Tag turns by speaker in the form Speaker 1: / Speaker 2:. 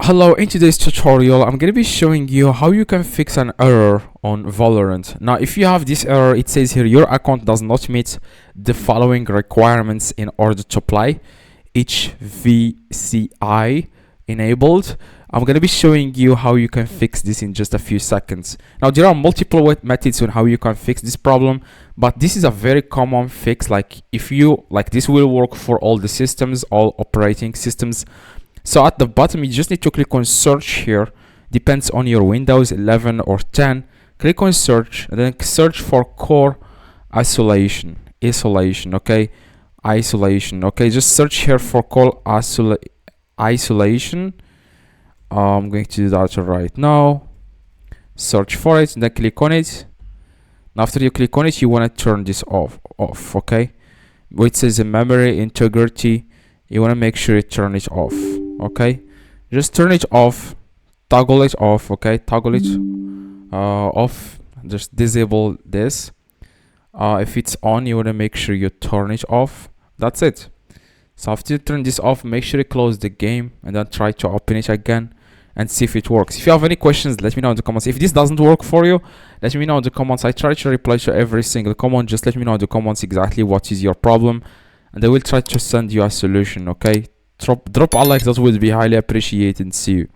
Speaker 1: Hello, in today's tutorial I'm going to be showing you how you can fix an error on Valorant. Now if you have this error, it says here your account does not meet the following requirements in order to apply HVCI Enabled. I'm going to be showing you how you can fix this in just a few seconds. Now there are multiple methods on how you can fix this problem, but this is a very common fix. Like if you this will work for all the systems, all operating systems. So at the bottom you just need to click on search here, depends on your Windows 11 or 10. Click on search and then search for core isolation, okay, just search here for core isolation. I'm going to do that right now. Search for it and then click on it. Now after you click on it, you want to turn this off, okay, where it says the memory integrity, you want to make sure you turn it off. Okay, just turn it off, toggle it off, okay, toggle it off, just disable this. If it's on, you want to make sure you turn it off. That's it. So after you turn this off, make sure you close the game and then try to open it again and see if it works. If you have any questions, let me know in the comments. If this doesn't work for you, let me know in the comments. I try to reply to every single comment. Just let me know in the comments exactly what is your problem and I will try to send you a solution. Okay, drop a like, that would be highly appreciated. See you.